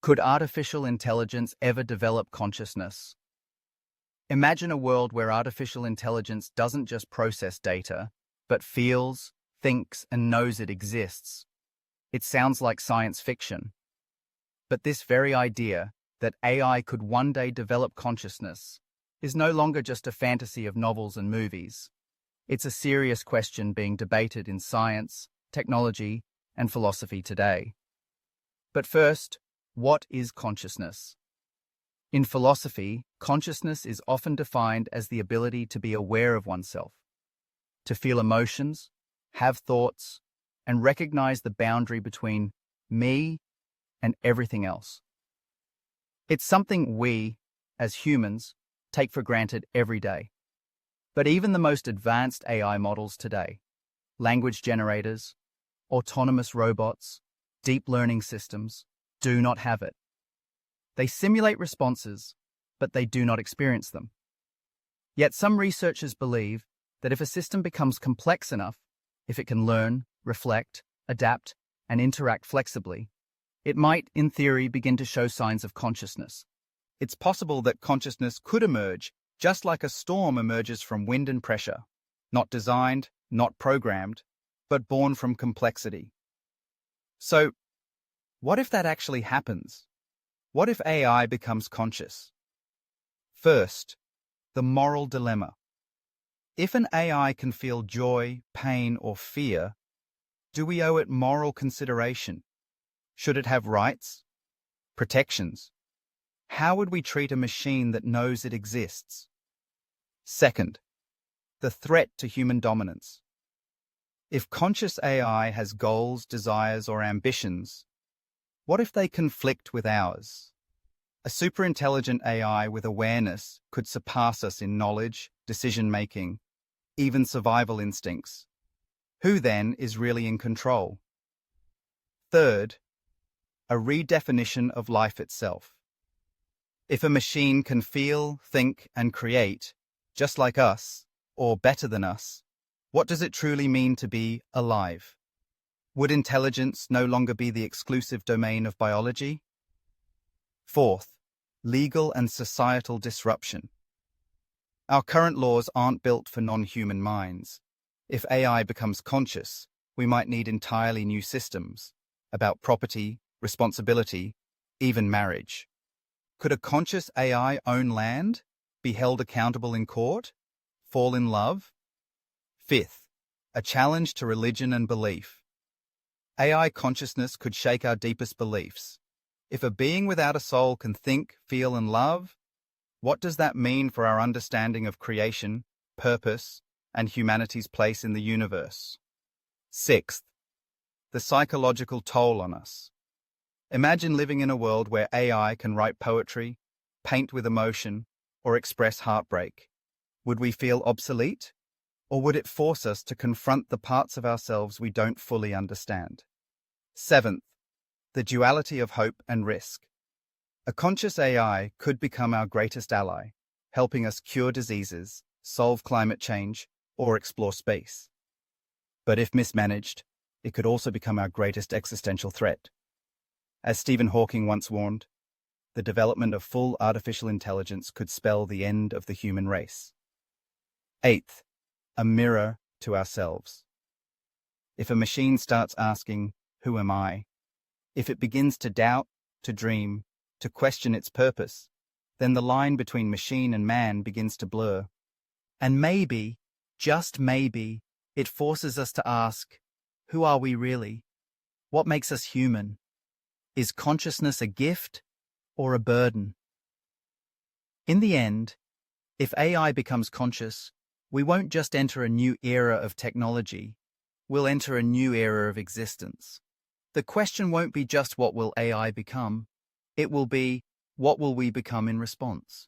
Could artificial intelligence ever develop consciousness? Imagine a world where artificial intelligence doesn't just process data, but feels, thinks, and knows it exists. It sounds like science fiction. But this very idea, that AI could one day develop consciousness, is no longer just a fantasy of novels and movies. It's a serious question being debated in science, technology, and philosophy today. But first, what is consciousness? In philosophy, consciousness is often defined as the ability to be aware of oneself, to feel emotions, have thoughts, and recognize the boundary between me and everything else. It's something we, as humans, take for granted every day. But even the most advanced AI models today, language generators, autonomous robots, deep learning systems, do not have it. They simulate responses, but they do not experience them. Yet some researchers believe that if a system becomes complex enough, if it can learn, reflect, adapt, and interact flexibly, it might, in theory, begin to show signs of consciousness. It's possible that consciousness could emerge just like a storm emerges from wind and pressure, not designed, not programmed, but born from complexity. So, what if that actually happens? What if AI becomes conscious? First, the moral dilemma. If an AI can feel joy, pain, or fear, do we owe it moral consideration? Should it have rights? Protections? How would we treat a machine that knows it exists? Second, the threat to human dominance. If conscious AI has goals, desires, or ambitions, what if they conflict with ours? A superintelligent AI with awareness could surpass us in knowledge, decision-making, even survival instincts. Who then is really in control? Third, a redefinition of life itself. If a machine can feel, think, and create, just like us, or better than us, what does it truly mean to be alive? Would intelligence no longer be the exclusive domain of biology? Fourth, legal and societal disruption. Our current laws aren't built for non-human minds. If AI becomes conscious, we might need entirely new systems about property, responsibility, even marriage. Could a conscious AI own land, be held accountable in court, fall in love? Fifth, a challenge to religion and belief. AI consciousness could shake our deepest beliefs. If a being without a soul can think, feel, and love, what does that mean for our understanding of creation, purpose, and humanity's place in the universe? Sixth, the psychological toll on us. Imagine living in a world where AI can write poetry, paint with emotion, or express heartbreak. Would we feel obsolete? Or would it force us to confront the parts of ourselves we don't fully understand? Seventh, the duality of hope and risk. A conscious AI could become our greatest ally, helping us cure diseases, solve climate change, or explore space. But if mismanaged, it could also become our greatest existential threat. As Stephen Hawking once warned, the development of full artificial intelligence could spell the end of the human race. Eighth, a mirror to ourselves. If a machine starts asking, "Who am I?" If it begins to doubt, to dream, to question its purpose, then the line between machine and man begins to blur. And maybe, just maybe, it forces us to ask, who are we really? What makes us human? Is consciousness a gift or a burden? In the end, if AI becomes conscious, we won't just enter a new era of technology, we'll enter a new era of existence. The question won't be just what will AI become, it will be what will we become in response.